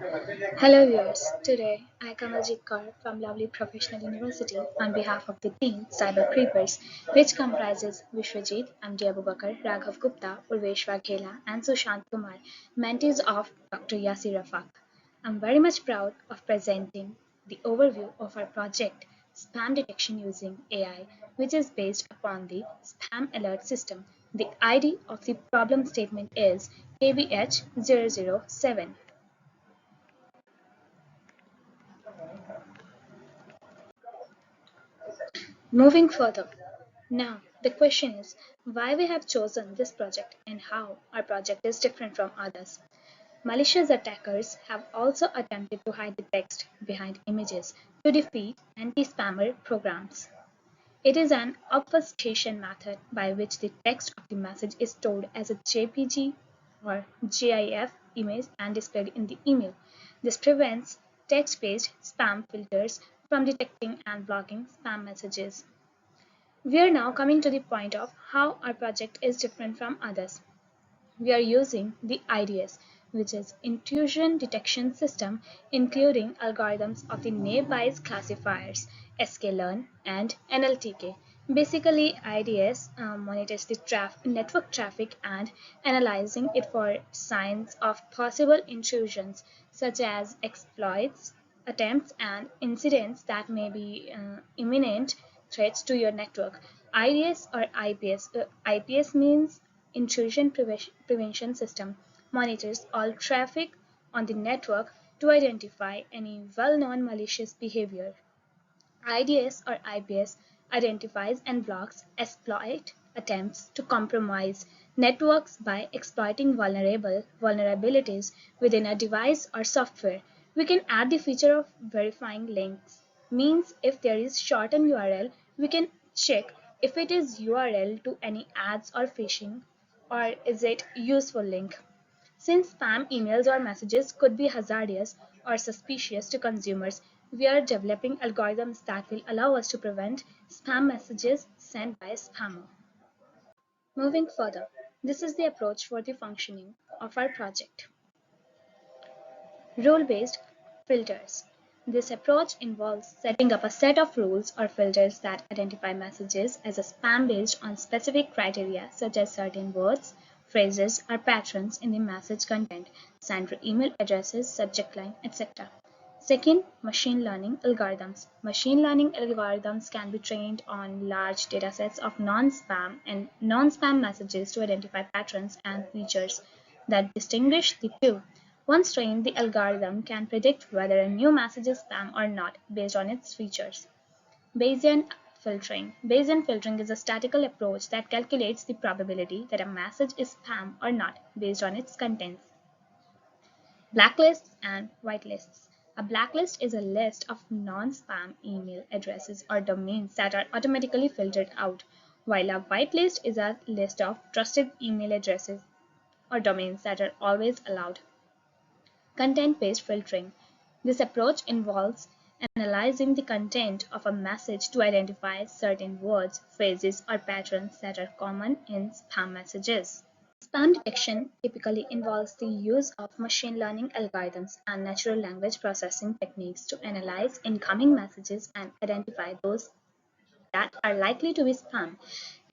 Hello viewers, today I Kavach Kaur from Lovely Professional University on behalf of the team Cyber Creepers, which comprises Vishwajit, MD Abubakar, Raghav Gupta, Urvesh Waghela and Sushant Kumar, mentees of Dr. Yasir Rafaq. I'm very much proud of presenting the overview of our project Spam Detection Using AI, which is based upon the Spam Alert System. The ID of the problem statement is KVH007. Moving further, now the question is why we have chosen this project and how our project is different from others. Malicious attackers have also attempted to hide the text behind images to defeat anti-spammer programs. It is an obfuscation method by which the text of the message is stored as a JPG or GIF image and displayed in the email. This prevents text-based spam filters from detecting and blocking spam messages. We are now coming to the point of how our project is different from others. We are using the IDS, which is Intrusion Detection System, including algorithms of the naive-bayes classifiers, sklearn, and NLTK. Basically, IDS monitors the network traffic and analyzing it for signs of possible intrusions, such as exploits, attempts, and incidents that may be imminent threats to your network. IDS or IPS. IPS means Intrusion Prevention System monitors all traffic on the network to identify any well-known malicious behavior. IDS or IPS identifies and blocks exploit attempts to compromise networks by exploiting vulnerabilities within a device or software. We can add the feature of verifying links. Means if there is shortened URL, we can check if it is URL to any ads or phishing or is it useful link. Since spam emails or messages could be hazardous or suspicious to consumers, we are developing algorithms that will allow us to prevent spam messages sent by a spammer. Moving further, this is the approach for the functioning of our project. Rule-based filters. This approach involves setting up a set of rules or filters that identify messages as a spam based on specific criteria such as certain words, phrases, or patterns in the message content, sender email addresses, subject line, etc. Second, machine learning algorithms. Machine learning algorithms can be trained on large datasets of non-spam and non-spam messages to identify patterns and features that distinguish the two. Once trained, the algorithm can predict whether a new message is spam or not based on its features. Bayesian filtering. Bayesian filtering is a statistical approach that calculates the probability that a message is spam or not based on its contents. Blacklists and whitelists. A blacklist is a list of non-spam email addresses or domains that are automatically filtered out, while a whitelist is a list of trusted email addresses or domains that are always allowed. Content-based filtering. This approach involves analyzing the content of a message to identify certain words, phrases, or patterns that are common in spam messages. Spam detection typically involves the use of machine learning algorithms and natural language processing techniques to analyze incoming messages and identify those that are likely to be spam.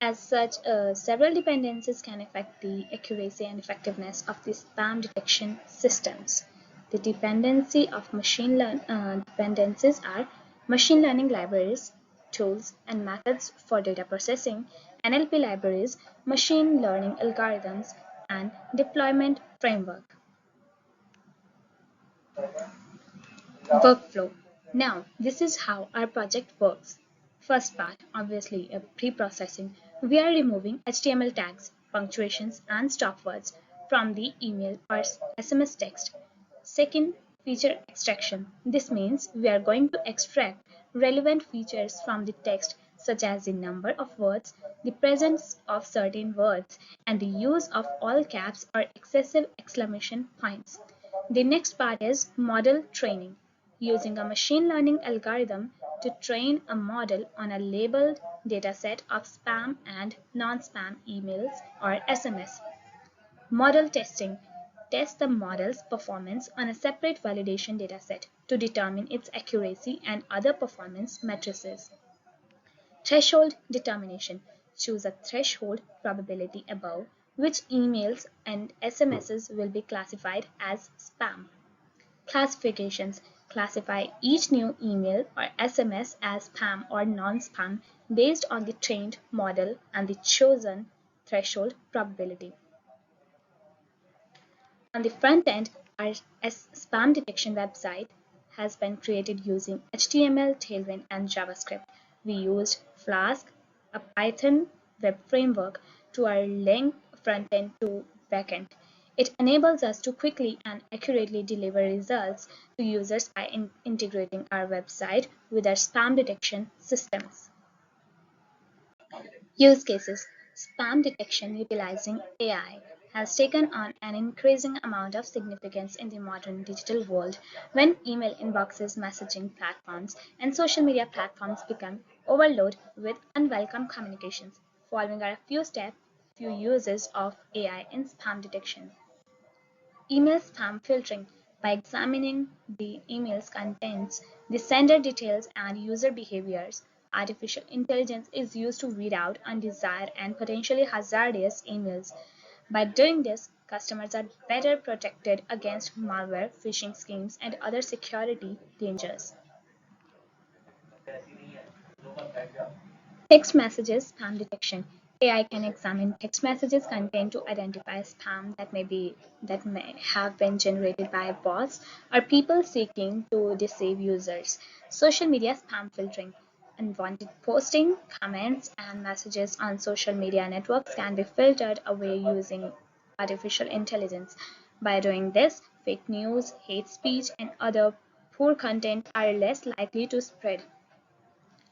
As such, several dependencies can affect the accuracy and effectiveness of the spam detection systems. The dependencies are machine learning libraries, tools, and methods for data processing, NLP libraries, machine learning algorithms, and deployment framework. Workflow. Now, this is how our project works. First part, obviously, a pre-processing. We are removing HTML tags, punctuations, and stop words from the email or SMS text. Second, feature extraction. This means we are going to extract relevant features from the text, such as the number of words, the presence of certain words, and the use of all caps or excessive exclamation points. The next part is model training, using a machine learning algorithm to train a model on a labeled dataset of spam and non-spam emails or SMS. Model testing. test the model's performance on a separate validation dataset to determine its accuracy and other performance matrices. Threshold determination. Choose a threshold probability above which emails and SMSs will be classified as spam. Classifications. Classify each new email or SMS as spam or non-spam based on the trained model and the chosen threshold probability. On the front end, our spam detection website has been created using HTML, Tailwind, and JavaScript. We used Flask, a Python web framework, to our link front end to backend. It enables us to quickly and accurately deliver results to users by integrating our website with our spam detection systems. Use cases. Spam detection utilizing AI has taken on an increasing amount of significance in the modern digital world when email inboxes, messaging platforms, and social media platforms become overloaded with unwelcome communications. Following are a few uses of AI in spam detection. Email spam filtering. By examining the email's contents, the sender details, and user behaviors, artificial intelligence is used to weed out undesired and potentially hazardous emails. By doing this, customers are better protected against malware, phishing schemes, and other security dangers. Text messages spam detection. AI can examine text messages content to identify spam that may have been generated by bots or people seeking to deceive users. Social media spam filtering. Unwanted posting, comments, and messages on social media networks can be filtered away using artificial intelligence. By doing this, fake news, hate speech, and other poor content are less likely to spread.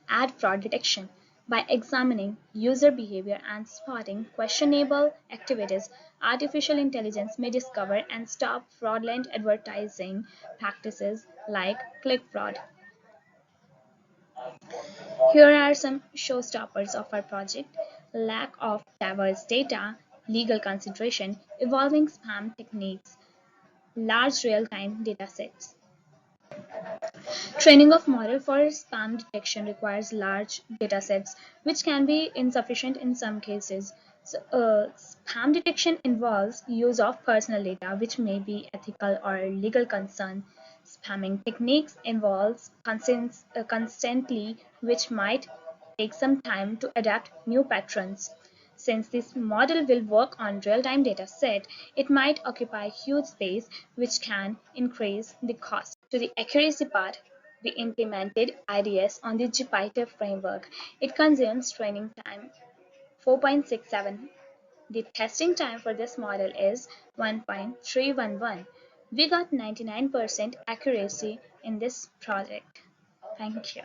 Ad fraud detection. By examining user behavior and spotting questionable activities, artificial intelligence may discover and stop fraudulent advertising practices like click fraud. Here are some showstoppers of our project: lack of diverse data, legal consideration, evolving spam techniques, large real time datasets. Training of model for spam detection requires large datasets, which can be insufficient in some cases. Spam detection involves use of personal data, which may be ethical or legal concern. Spamming techniques involves constantly, which might take some time to adapt new patterns. Since this model will work on real-time data set, it might occupy huge space, which can increase the cost. To the accuracy part, we implemented IDS on the Jupyter framework. It consumes training time 4.67. The testing time for this model is 1.311. We got 99% accuracy in this project. Thank you.